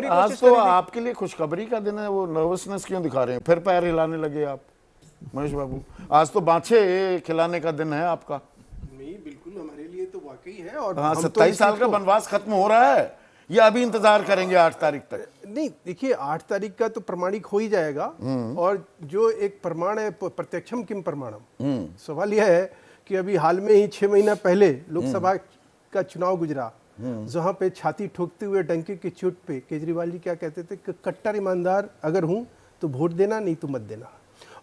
पूरी आज कोशिश तो करेंगे। आपके लिए खुशखबरी का दिन है, वो नर्वसनेस क्यों दिखा रहे हैं? फिर पैर हिलाने लगे आप महेश बाबू। आज तो बाछे खिलाने का दिन है आपका। नहीं, बिल्कुल हमारे लिए तो वाकई है। और हाँ, हम तो 27 इस साल चीज का को- वनवास खत्म हो रहा है या अभी इंतजार करेंगे 8 तारीख तक? नहीं, देखिए 8 तारीख का तो प्रमाणिक हो ही जाएगा। और जो एक प्रमाण है, प्रत्यक्षम किम प्रमाणम, सवाल यह है कि अभी हाल में ही 6 महीना पहले लोकसभा का चुनाव गुजरा, जहां पे छाती ठोकते हुए डंके की चोट पे केजरीवाल जी क्या कहते थे कि कट्टर ईमानदार अगर हूं तो वोट देना, नहीं तो मत देना।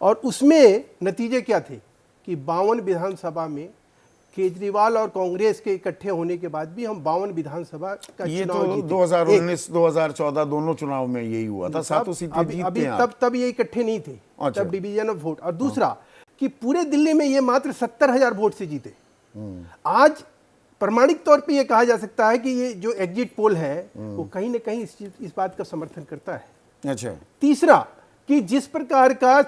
और उसमें नतीजे क्या थे कि 52 विधानसभा में केजरीवाल और कांग्रेस के इकट्ठे होने के बाद भी हम 52 विधानसभा का ये चुनाव तो जीते। 2019 2014 दोनों चुनाव में यही हुआ था, सातों सीटें अभी जीतते अभी हैं आप। तब ये इकट्ठे नहीं थे, अच्छा। तब डिवीजन ऑफ वोट। और दूसरा कि पूरे दिल्ली में ये मात्र 70,000 वोट से जीते। आज प्रमाणिक तौर पे ये कहा जा सकता है कि ये जो एग्जिट पोल है वो कहीं ना कहीं इस बात का समर्थन करता है। अच्छा, तीसरा कि जिस प्रकार का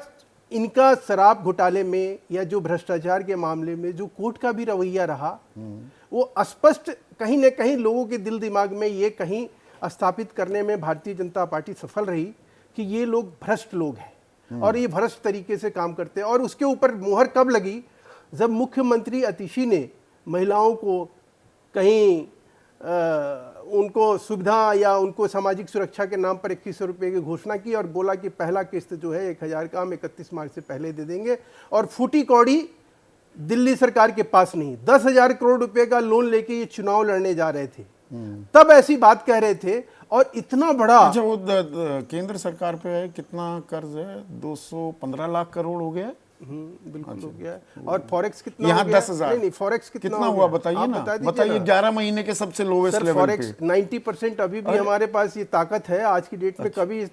इनका शराब घोटाले में या जो भ्रष्टाचार के मामले में जो कोर्ट का भी रवैया रहा, वो स्पष्ट कहीं न कहीं लोगों के दिल दिमाग में ये कहीं स्थापित करने में भारतीय जनता पार्टी सफल रही कि ये लोग भ्रष्ट लोग हैं और ये भ्रष्ट तरीके से काम करते हैं। और उसके ऊपर मुहर कब लगी? जब मुख्यमंत्री अतिशी ने महिलाओं को कहीं उनको सुविधा या उनको सामाजिक सुरक्षा के नाम पर 2100 रुपये की घोषणा की और बोला कि पहला किस्त जो है 1000 का हम 31 मार्च से पहले दे देंगे। और फूटी कौड़ी दिल्ली सरकार के पास नहीं, 10,000 करोड़ रुपए का लोन लेके ये चुनाव लड़ने जा रहे थे, तब ऐसी बात कह रहे थे। और इतना बड़ा अच्छा, वो केंद्र सरकार पे है कितना कर्ज है? 215 लाख करोड़ हो गया। बिल्कुल हो गया है। और फॉरेक्स कितना यहाँ हो गया? 10,000। नहीं, फॉरेक्स कितना कितना हो हुआ गया? बताइए आप ना, बता दीजिए बताइए। ना। 11 महीने के सबसे लोवेस्ट सर लेवल फॉरेक्स पे 90% अभी भी हमारे पास ये ताकत है। आज की डेट में कभी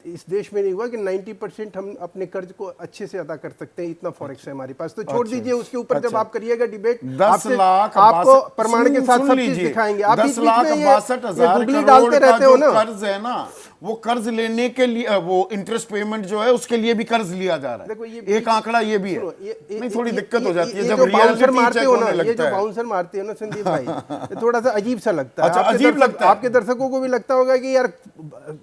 इस देश में नहीं हुआ कि 90% हम अपने कर्ज को अच्छे से अदा कर सकते हैं, इतना फॉरेक्स है हमारे पास। तो छोड़ दीजिए उसके ऊपर, जब आप करिएगा डिबेट 10 लाख आपको प्रमाण के साथ सुन सब चीज लीजिए, दिखाएंगे। आप 10 लाख 62,000 गुगली करोड़ डालते का रहते हो जो ना। कर्ज है ना, वो कर्ज लेने के लिए वो इंटरेस्ट पेमेंट जो है उसके लिए भी कर्ज लिया जा रहा देखो, है। ये एक आंकड़ा ये भी है। सुनो, नहीं, थोड़ी दिक्कत हो जाती है ये जब जो बाउंसर रियलिटी मारते चेक हो ना, होने ये लगता जो है। बाउंसर मारते हो ना संदीप भाई, ये थोड़ा सा अजीब सा लगता है। अच्छा, आपके अजीब दर्शक- लगता है। आपके दर्शकों को भी लगता होगा कि यार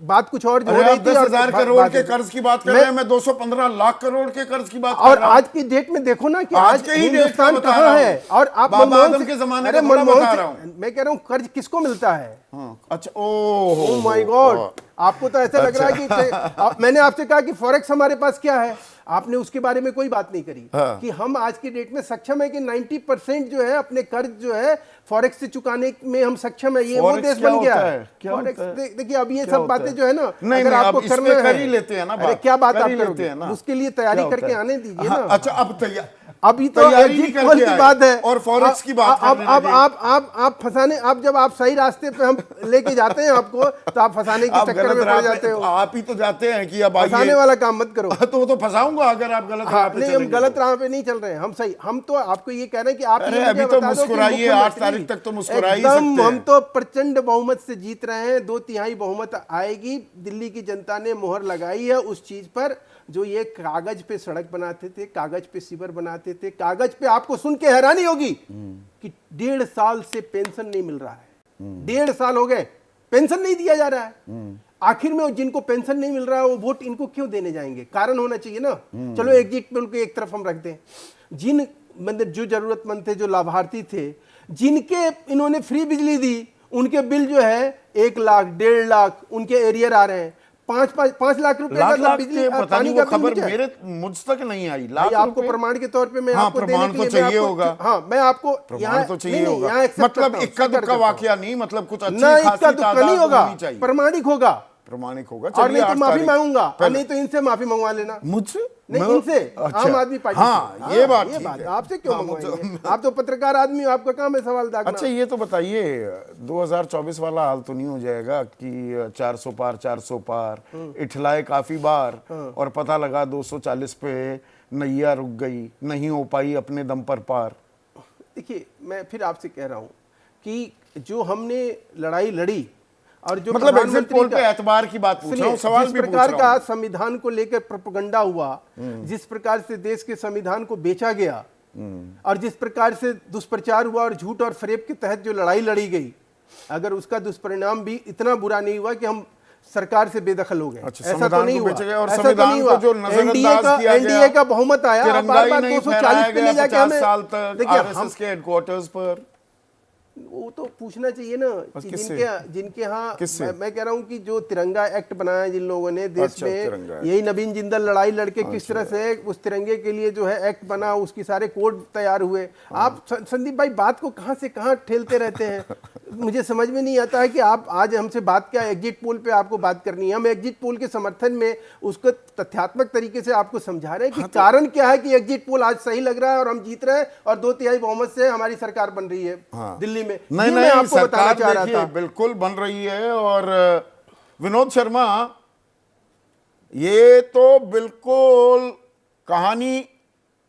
बात कुछ और हो अरे रही आप थी। 10,000 करोड़ के कर्ज की बात कर रहे हैं, मैं 215 लाख करोड़ के कर्ज की बात कर और रहा हूं। आज की डेट में देखो ना कि आज आज के ही डेट हिंदुस्तान का बता कहाँ रहा है। हूं। और आप बाबा मनमोहन आदम सिंह- के जमाने अरे का थोड़ा मनमोहन बता सिंह- रहा हूं। मैं कह रहा हूँ कर्ज किसको मिलता है? हाँ, अच्छा, ओह माय गॉड, आपको तो ऐसा लग रहा है कि मैंने आपसे कहा कि फॉरेक्स हमारे पास क्या है, आपने उसके बारे में कोई बात नहीं करी। कि हम आज की डेट में सक्षम है कि 90% जो है अपने कर्ज जो है फॉरेक्स से चुकाने में हम सक्षम है। ये वो Forex देश क्या बन गया होता है। है? क्या फॉरेक्स होता है? देखिए, अब ये क्या सब होता बातें है? जो है ना, नहीं, अगर नहीं, आपको अब इस पे करना कर है, ही लेते हैं ना अरे बात। क्या बात कर आप ही लेते करोगे हैं ना। उसके लिए तैयारी क्या होता करके है? आने दीजिए हाँ, ना। अच्छा, अब तैयार अभी तो तैयारी नहीं एग्जिट करके पोल की आए बात है और फॉरेक्स की बात अब करने लगे। आप फंसाने, अब जब आप सही रास्ते पे हम लेके जाते हैं आपको, तो आप फंसाने के आप चक्कर गलत में राह पड़ पे- जाते तो हो। आप ही तो जाते हैं कि अब फंसाने आइए। वाला काम मत करो। तो वो तो फंसाऊंगा अगर आप गलत राह पे नहीं, हम चलेंगे गलत तो। राह पे नहीं चल रहे हैं, हम सही। हम तो आपको ये कह रहे हैं कि आप अरे ये मुझे अभी तो बता दो कि मुस्कुराइए, 8 मुख्यमंत्री तारीख तक तो मुस्कुरा ही एकदम, सकते हैं। हम तो प्रचंड बहुमत से जीत रहे हैं, 2/3 बहुमत आएगी। दिल्ली की जनता ने मोहर लगाई है उस चीज पर जो ये कागज पे सड़क बनाते थे, कागज पे सीवर बनाते थे, कागज पे। आपको सुन के हैरानी होगी कि 1.5 साल से पेंशन नहीं मिल रहा है। 1.5 साल हो गए, पेंशन नहीं दिया जा रहा है। आखिर में जिनको पेंशन नहीं मिल रहा है वो वोट इनको क्यों देने जाएंगे? कारण होना चाहिए ना। चलो एग्जिट पोल को एक तरफ हम रख दें, जिन मतलब जो जरूरतमंद थे, जो लाभार्थी थे, जिनके इन्होंने फ्री बिजली दी, उनके बिल जो है 1 लाख 1.5 लाख उनके एरियर आ रहे हैं। 5 लाख रुपए लाख का लाख बिजली के पता पानी नहीं का वो बिल खबर मुझे- मेरे मुझ तक नहीं आई। भाई लाख आपको रुपए? प्रमाण के तौर पे मैं हाँ, आपको देने प्रमाण के तो लिए चाहिए मैं आपको- होगा। हाँ, मैं आपको प्रमाण तो चाहिए नहीं, होगा। यहाँ accept मतलब करता हूँ, इक्का स्वीकार दुक्का करता हूँ। वाकया नहीं, मतलब कुछ अच्छी ना खासी इक्का दुक्का नहीं तादाद होगा, होनी चाहिए। प्रमाणिक होगा। प्रमाणिक होगा। और चलिए नहीं तो 8 माफी तारीख मांगूंगा, और पहले- नहीं तो इनसे माफी मंगवा लेना। मुझसे नहीं, मैं- इनसे, अच्छा। आम आदमी पार्टी हाँ, से। ये बात ये ठीक बात है। आपसे क्यों हाँ, मंगवाएंगे? आप तो पत्रकार आदमी हो, आपका काम है सवाल दागना। अच्छा, ये तो बताइए 2024 वाला हाल तो नहीं हो जाएगा कि 400 पार 400 पार इठलाए काफी बार और पता लगा 240 पे नैया रुक गई, नहीं हो पाई अपने दम पर पार? देखिए, मैं फिर आपसे कह रहा हूं कि जो हमने लड़ाई लड़ी और जो मतलब एग्जिट प्रधानमंत्री पोल पे का- एतबार की बात पूछ रहा हूँ, सुनिए, सवाल जिस भी पूछ प्रकार रहा का हूँ। संविधान को लेकर प्रोपेगेंडा हुआ, जिस प्रकार से देश के संविधान को बेचा गया और जिस प्रकार से दुष्प्रचार हुआ और झूठ और फरेब के तहत जो लड़ाई लड़ी गई, अगर उसका दुष्परिणाम भी इतना बुरा नहीं हुआ कि हम सरकार से बेदखल हो गए। अच्छा, ऐसा तो संविधान नहीं को हुआ, बेचा गया और ऐसा तो संविधान नहीं को हुआ। जो नजरअंदाज किया एनडीए गया, का बहुमत आया, अब तिरंगा बार ही बार नहीं 240 फहराया पे ले गया जाके 50 हमें, साल तक देखिए आरएसएस के हेडक्वार्टर्स पर। वो तो पूछना चाहिए ना बस कि किससे? जिनके यहाँ, किससे? मैं कह रहा हूँ कि जो तिरंगा एक्ट बनाया जिन लोगों ने देश अच्छा, में, तिरंगा एक्ट। यही नवीन जिंदल लड़ाई लड़के किस तरह से उस तिरंगे के लिए जो है एक्ट बना, उसकी सारे कोड तैयार हुए। आप संदीप भाई बात को कहाँ से कहाँ ठेलते रहते हैं, मुझे समझ में नहीं आता है कि आप आज हमसे बात क्या, एग्जिट पोल पे आपको बात करनी है। हम एग्जिट पोल के समर्थन में उसको तथ्यात्मक तरीके से आपको समझा रहे हैं कि कारण क्या है कि एग्जिट पोल आज सही लग रहा है और हम जीत रहे हैं और 2/3 बहुमत से हमारी सरकार बन रही है दिल्ली में। नहीं ये मैं नहीं, आपको बताना सरकार चाह रहा देखिए था। बिल्कुल बन रही है। और विनोद शर्मा, ये तो बिल्कुल कहानी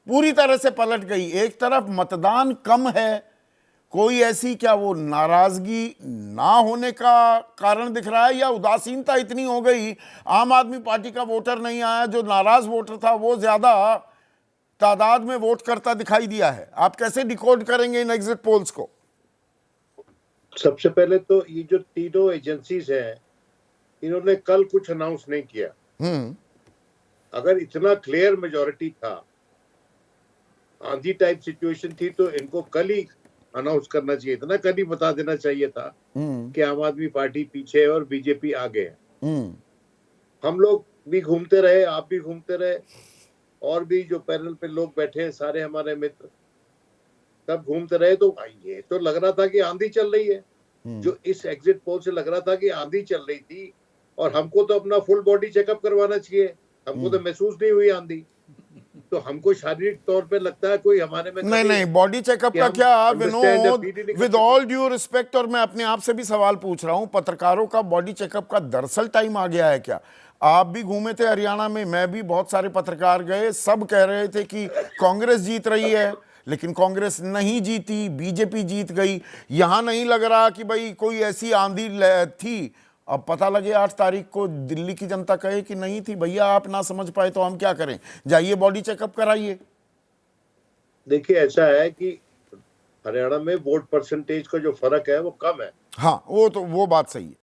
पूरी तरह से पलट गई। एक तरफ मतदान कम है, कोई ऐसी क्या वो नाराजगी ना होने का कारण दिख रहा है, या उदासीनता इतनी हो गई, आम आदमी पार्टी का वोटर नहीं आया, जो नाराज वोटर था वो ज्यादा तादाद में वोट करता दिखाई दिया है। आप कैसे डिकोड करेंगे इन एग्जिट पोल्स को? सबसे पहले तो ये जो तीनों एजेंसीज हैं, इन्होंने कल कुछ अनाउंस नहीं किया। अगर इतना क्लियर मेजॉरिटी था, आंधी टाइप सिचुएशन थी, तो इनको कल ही अनाउंस करना चाहिए था ना, कल ही बता देना चाहिए था कि आम आदमी पार्टी पीछे है और बीजेपी आगे है। हम लोग भी घूमते रहे, आप भी घूमते रहे, और भी जो पैनल पे लोग बैठे हैं सारे हमारे मित्र, तब घूमते रहे। तो ये तो लग रहा था कि आंधी चल रही है, जो इस एग्जिट पोल से लग रहा था कि आंधी चल रही थी। और हमको तो अपना फुल बॉडी चेकअप करवाना चाहिए, हमको तो महसूस नहीं हुई आंधी। तो हमको शारीरिक तौर पे लगता है कोई हमारे में नहीं नहीं, बॉडी चेकअप का क्या Vinod, with all due respect, और मैं अपने आप से भी सवाल पूछ रहा हूं, पत्रकारों का बॉडी चेकअप का दरअसल टाइम आ गया है क्या? आप भी घूमे थे हरियाणा में, मैं भी, बहुत सारे पत्रकार गए, सब कह रहे थे कि कांग्रेस जीत रही है, लेकिन कांग्रेस नहीं जीती, बीजेपी जीत गई। यहां नहीं लग रहा कि भाई कोई ऐसी आंधी थी। अब पता लगे 8 तारीख को दिल्ली की जनता कहे कि नहीं थी, भैया आप ना समझ पाए तो हम क्या करें, जाइए बॉडी चेकअप कराइए। देखिए, ऐसा है कि हरियाणा में वोट परसेंटेज का जो फर्क है वो कम है। हाँ, वो बात सही है।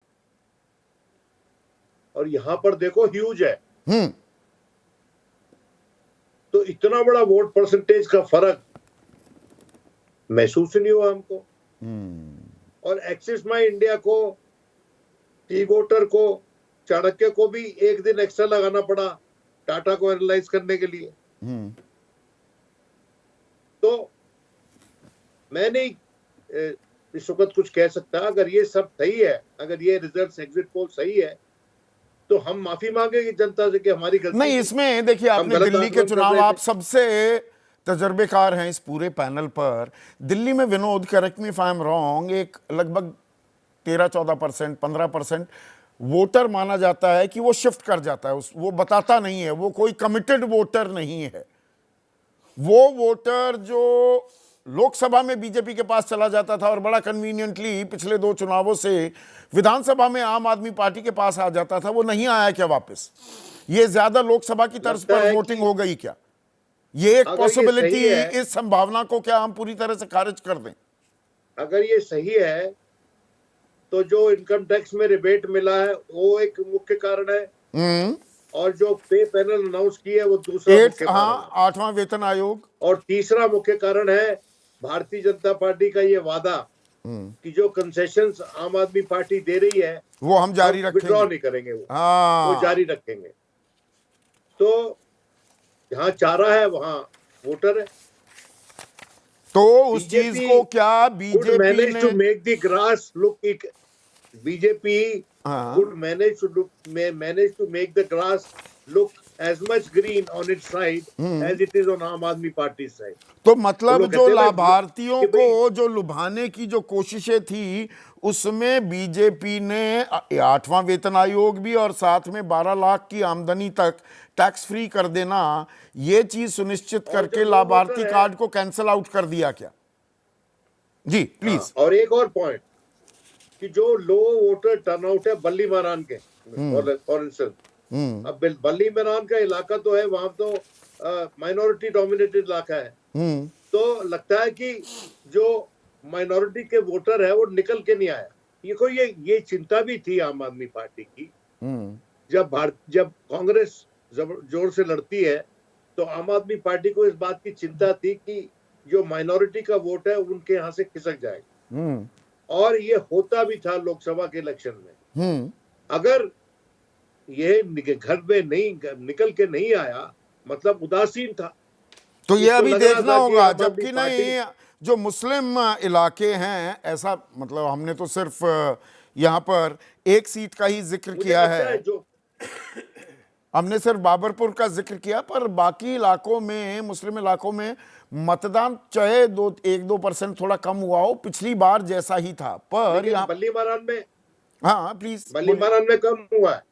और यहां पर देखो ह्यूज है। तो इतना बड़ा वोट परसेंटेज का फर्क महसूस नहीं हुआ हमको। और एक्सिस माई इंडिया को, टी वोटर को, चाणक्य को भी एक दिन एक्स्ट्रा लगाना पड़ा डाटा को एनालाइज करने के लिए। तो मैं नहीं इस वक्त कुछ कह सकता। अगर ये सब सही है, अगर ये रिजल्ट्स एग्जिट पोल सही है, तो हम माफी मांगेंगे जनता से कि हमारी गलती नहीं। इसमें देखिए, आपने दिल्ली के चुनाव, आप सबसे तजर्बेकार हैं इस पूरे पैनल पर। दिल्ली में Vinod, correct me if I am wrong, एक लगभग 13-14%, 15% वोटर माना जाता है कि वो शिफ्ट कर जाता है, वो बताता नहीं है, वो कोई कमिटेड वोटर नहीं है। वो वोटर जो लोकसभा में बीजेपी के पास चला जाता था और बड़ा कन्वीनियंटली पिछले 2 चुनावों से विधानसभा में आम आदमी पार्टी के पास आ जाता था, वो नहीं आया क्या वापस? ये ज्यादा लोकसभा की तर्ज पर वोटिंग हो गई क्या? ये एक पॉसिबिलिटी, इस संभावना को क्या हम पूरी तरह से खारिज कर दें? अगर ये सही है तो जो इनकम टैक्स में रिबेट मिला है वो एक मुख्य कारण है, और जो पे पैनल अनाउंस किया है वो दूसरा मुख्य कारण है। 8वां वेतन आयोग। और तीसरा मुख्य कारण है भारतीय जनता पार्टी का ये वादा कि जो कंसेशंस आम आदमी पार्टी दे रही है वो हम जारी रखेंगे, विड्रॉ नहीं करेंगे, वो जारी रखेंगे। तो जहां चारा है वहां वोटर है। तो उस चीज को क्या बीजेपी ने to make the grass look, BJP could manage to make the grass look as much green on its side as it is on आम आदमी पार्टी साइड। तो मतलब जो लाभार्थियों को जो लुभाने की जो कोशिशें थी, उसमें बीजेपी ने 8वां वेतन आयोग भी और साथ में 12 लाख की आमदनी तक टैक्स फ्री कर देना, ये चीज सुनिश्चित करके लाभार्थी कार्ड को कैंसिल आउट कर दिया क्या? जी प्लीज। और एक और पॉइंट कि जो लो वोटर टर्नआउट है बल्ली मारान के, फॉर इंस्टेंस, अब बल्ली मारान का इलाका तो है, वहां तो माइनॉरिटी डोमिनेटेड इलाका है। तो लगता है कि जो माइनॉरिटी के वोटर है वो निकल के नहीं आया। ये चिंता भी थी आम आदमी पार्टी की जब कांग्रेस जोर से लड़ती है तो आम आदमी पार्टी को इस बात की चिंता थी कि जो माइनॉरिटी का वोट है उनके यहाँ से खिसक जाएगा, और ये होता भी था लोकसभा के इलेक्शन में। अगर ये घर में नहीं निकल के नहीं आया, मतलब उदासीन था। तो ये अभी देखना होगा, कि जबकि नहीं जो मुस्लिम इलाके हैं, ऐसा मतलब हमने तो सिर्फ यहाँ पर एक सीट का ही जिक्र किया है, जो हमने सिर्फ बाबरपुर का जिक्र किया, पर बाकी इलाकों में, मुस्लिम इलाकों में मतदान चाहे 1-2% थोड़ा कम हुआ हो, पिछली बार जैसा ही था, पर यहाँ बल्ली मारान में, हाँ प्लीज, बल्ली मारान में कम हुआ है।